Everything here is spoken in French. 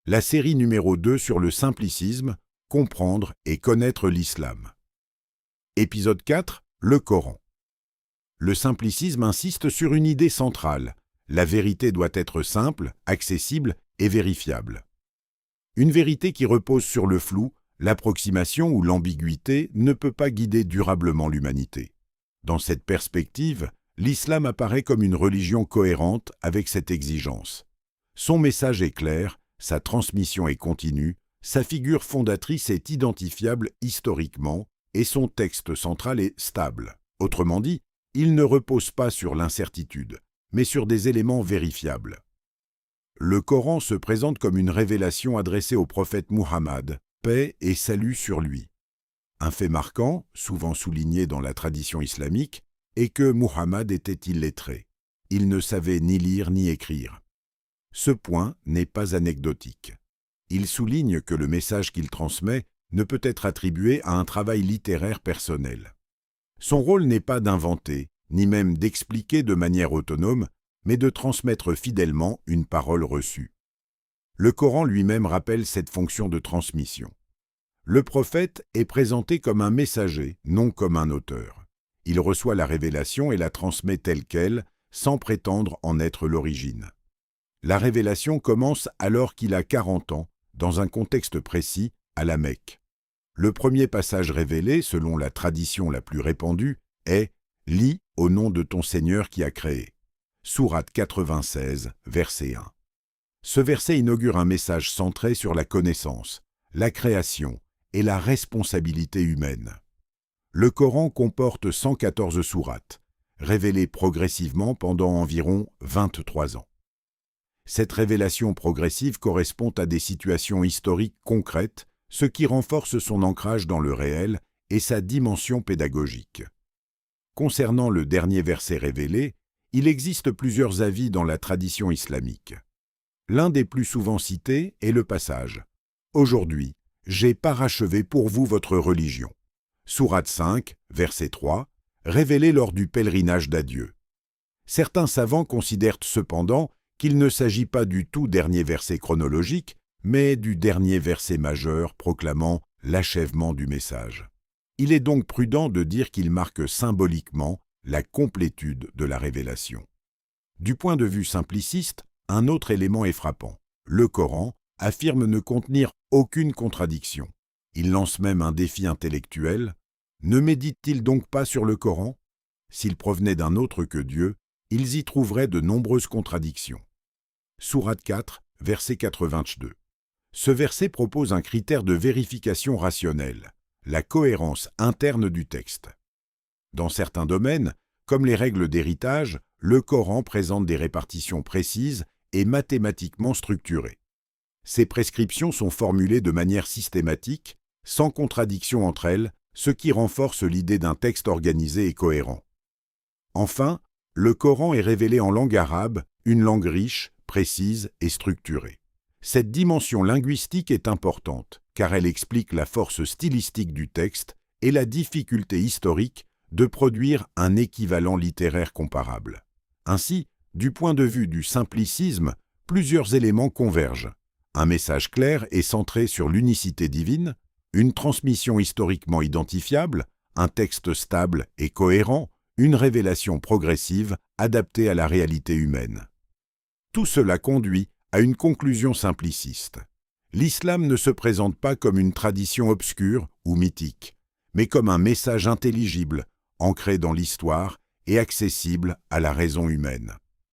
la série numéro 2 sur le simplicisme, comprendre et connaître l'islam. Épisode 4, le Coran. Le simplicisme insiste sur une idée centrale. La vérité doit être simple, accessible et vérifiable. Une vérité qui repose sur le flou, l'approximation ou l'ambiguïté ne peut pas guider durablement l'humanité. Dans cette perspective, l'islam apparaît comme une religion cohérente avec cette exigence. Son message est clair, sa transmission est continue, sa figure fondatrice est identifiable historiquement et son texte central est stable. Autrement dit, il ne repose pas sur l'incertitude, mais sur des éléments vérifiables. Le Coran se présente comme une révélation adressée au prophète Muhammad, paix et salut sur lui. Un fait marquant, souvent souligné dans la tradition islamique, est que Muhammad était illettré. Il ne savait ni lire ni écrire. Ce point n'est pas anecdotique. Il souligne que le message qu'il transmet ne peut être attribué à un travail littéraire personnel. Son rôle n'est pas d'inventer, ni même d'expliquer de manière autonome, mais de transmettre fidèlement une parole reçue. Le Coran lui-même rappelle cette fonction de transmission. Le prophète est présenté comme un messager, non comme un auteur. Il reçoit la révélation et la transmet telle qu'elle, sans prétendre en être l'origine. La révélation commence alors qu'il a 40 ans, dans un contexte précis, à la Mecque. Le premier passage révélé, selon la tradition la plus répandue, est « Lis au nom de ton Seigneur qui a créé ». Sourate 96, verset 1. Ce verset inaugure un message centré sur la connaissance, la création et la responsabilité humaine. Le Coran comporte 114 sourates, révélées progressivement pendant environ 23 ans. Cette révélation progressive correspond à des situations historiques concrètes, ce qui renforce son ancrage dans le réel et sa dimension pédagogique. Concernant le dernier verset révélé, il existe plusieurs avis dans la tradition islamique. L'un des plus souvent cités est le passage « Aujourd'hui, j'ai parachevé pour vous votre religion ». Sourate 5, verset 3, révélé lors du pèlerinage d'adieu. Certains savants considèrent cependant qu'il ne s'agit pas du tout dernier verset chronologique, mais du dernier verset majeur proclamant l'achèvement du message. Il est donc prudent de dire qu'il marque symboliquement la complétude de la révélation. Du point de vue simpliciste, un autre élément est frappant. Le Coran affirme ne contenir aucune contradiction. Il lance même un défi intellectuel. Ne méditent-ils donc pas sur le Coran ? S'il provenait d'un autre que Dieu, ils y trouveraient de nombreuses contradictions. Sourate 4, verset 82. Ce verset propose un critère de vérification rationnelle, la cohérence interne du texte. Dans certains domaines, comme les règles d'héritage, le Coran présente des répartitions précises et mathématiquement structurées. Ces prescriptions sont formulées de manière systématique, sans contradiction entre elles, ce qui renforce l'idée d'un texte organisé et cohérent. Enfin, le Coran est révélé en langue arabe, une langue riche, précise et structurée. Cette dimension linguistique est importante, car elle explique la force stylistique du texte et la difficulté historique de produire un équivalent littéraire comparable. Ainsi, du point de vue du simplicisme, plusieurs éléments convergent. Un message clair et centré sur l'unicité divine, une transmission historiquement identifiable, un texte stable et cohérent, une révélation progressive adaptée à la réalité humaine. Tout cela conduit à une conclusion simpliciste. L'islam ne se présente pas comme une tradition obscure ou mythique, mais comme un message intelligible, ancré dans l'histoire et accessible à la raison humaine.